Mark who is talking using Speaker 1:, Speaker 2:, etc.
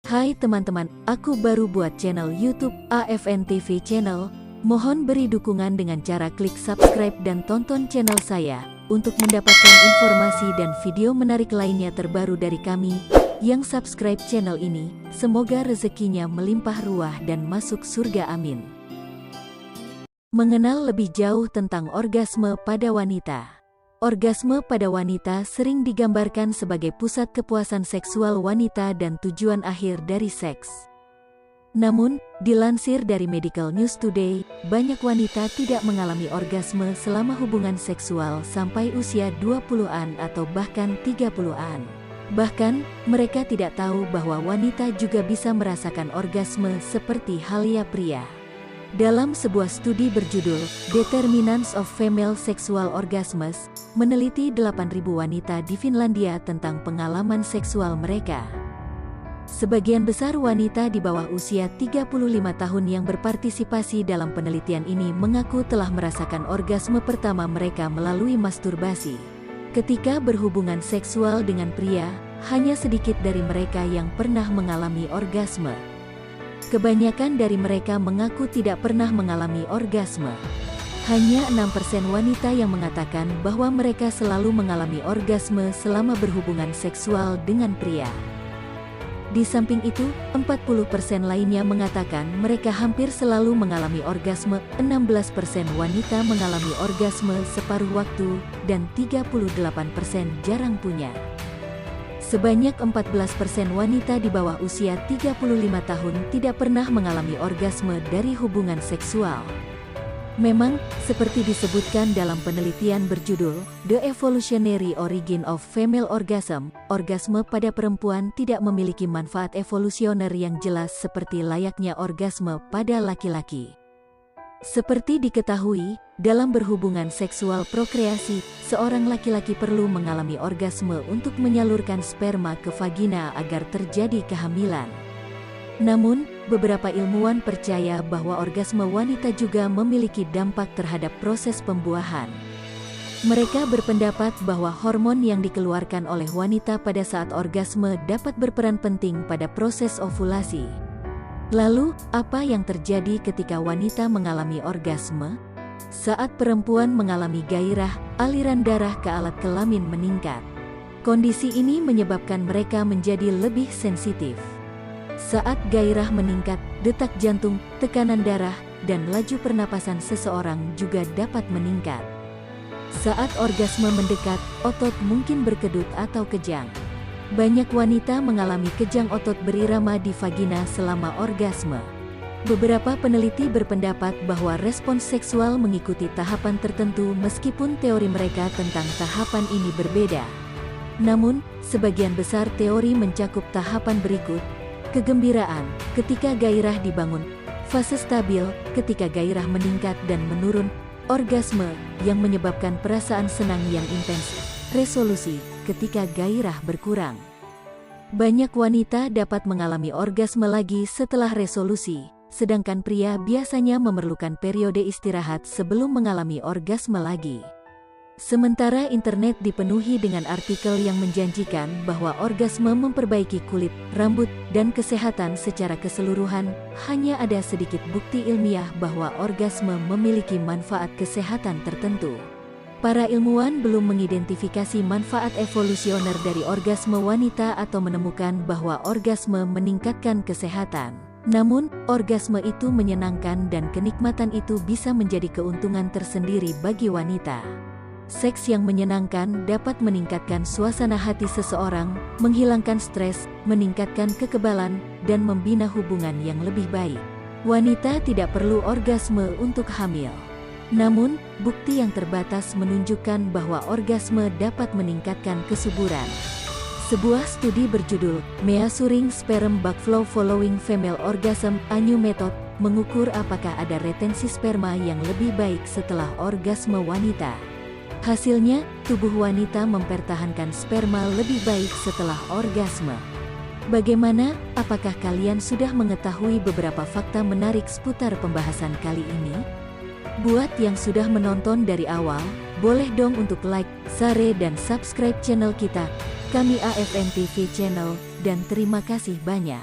Speaker 1: Hai teman-teman, aku baru buat channel YouTube AFN TV Channel. Mohon beri dukungan dengan cara klik subscribe dan tonton channel saya untuk mendapatkan informasi dan video menarik lainnya terbaru dari kami. Yang subscribe channel ini, semoga rezekinya melimpah ruah dan masuk surga, amin. Mengenal lebih jauh tentang orgasme pada wanita. Orgasme pada wanita sering digambarkan sebagai pusat kepuasan seksual wanita dan tujuan akhir dari seks. Namun, dilansir dari Medical News Today, banyak wanita tidak mengalami orgasme selama hubungan seksual sampai usia 20-an atau bahkan 30-an. Bahkan, mereka tidak tahu bahwa wanita juga bisa merasakan orgasme seperti halnya pria. Dalam sebuah studi berjudul Determinants of Female Sexual Orgasms, meneliti 8.000 wanita di Finlandia tentang pengalaman seksual mereka. Sebagian besar wanita di bawah usia 35 tahun yang berpartisipasi dalam penelitian ini mengaku telah merasakan orgasme pertama mereka melalui masturbasi. Ketika berhubungan seksual dengan pria, hanya sedikit dari mereka yang pernah mengalami orgasme. Kebanyakan dari mereka mengaku tidak pernah mengalami orgasme. Hanya 6% wanita yang mengatakan bahwa mereka selalu mengalami orgasme selama berhubungan seksual dengan pria. Di samping itu, 40% lainnya mengatakan mereka hampir selalu mengalami orgasme, 16% wanita mengalami orgasme separuh waktu, dan 38% jarang punya. Sebanyak 14% wanita di bawah usia 35 tahun tidak pernah mengalami orgasme dari hubungan seksual. Memang, seperti disebutkan dalam penelitian berjudul The Evolutionary Origin of Female Orgasm, orgasme pada perempuan tidak memiliki manfaat evolusioner yang jelas seperti layaknya orgasme pada laki-laki. Seperti diketahui, dalam berhubungan seksual prokreasi, seorang laki-laki perlu mengalami orgasme untuk menyalurkan sperma ke vagina agar terjadi kehamilan. Namun, beberapa ilmuwan percaya bahwa orgasme wanita juga memiliki dampak terhadap proses pembuahan. Mereka berpendapat bahwa hormon yang dikeluarkan oleh wanita pada saat orgasme dapat berperan penting pada proses ovulasi. Lalu, apa yang terjadi ketika wanita mengalami orgasme? Saat perempuan mengalami gairah, aliran darah ke alat kelamin meningkat. Kondisi ini menyebabkan mereka menjadi lebih sensitif. Saat gairah meningkat, detak jantung, tekanan darah, dan laju pernapasan seseorang juga dapat meningkat. Saat orgasme mendekat, otot mungkin berkedut atau kejang. Banyak wanita mengalami kejang otot berirama di vagina selama orgasme. Beberapa peneliti berpendapat bahwa respons seksual mengikuti tahapan tertentu meskipun teori mereka tentang tahapan ini berbeda. Namun, sebagian besar teori mencakup tahapan berikut: kegembiraan, ketika gairah dibangun; fase stabil, ketika gairah meningkat dan menurun; orgasme, yang menyebabkan perasaan senang yang intens; resolusi, ketika gairah berkurang. Banyak wanita dapat mengalami orgasme lagi setelah resolusi, sedangkan pria biasanya memerlukan periode istirahat sebelum mengalami orgasme lagi. Sementara internet dipenuhi dengan artikel yang menjanjikan bahwa orgasme memperbaiki kulit, rambut, dan kesehatan secara keseluruhan, hanya ada sedikit bukti ilmiah bahwa orgasme memiliki manfaat kesehatan tertentu. Para ilmuwan belum mengidentifikasi manfaat evolusioner dari orgasme wanita atau menemukan bahwa orgasme meningkatkan kesehatan. Namun, orgasme itu menyenangkan dan kenikmatan itu bisa menjadi keuntungan tersendiri bagi wanita. Seks yang menyenangkan dapat meningkatkan suasana hati seseorang, menghilangkan stres, meningkatkan kekebalan, dan membina hubungan yang lebih baik. Wanita tidak perlu orgasme untuk hamil. Namun, bukti yang terbatas menunjukkan bahwa orgasme dapat meningkatkan kesuburan. Sebuah studi berjudul Measuring Sperm Backflow Following Female Orgasm, a New Method, mengukur apakah ada retensi sperma yang lebih baik setelah orgasme wanita. Hasilnya, tubuh wanita mempertahankan sperma lebih baik setelah orgasme. Bagaimana? Apakah kalian sudah mengetahui beberapa fakta menarik seputar pembahasan kali ini? Buat yang sudah menonton dari awal, boleh dong untuk like, share dan subscribe channel kita. Kami AFN TV Channel, dan terima kasih banyak.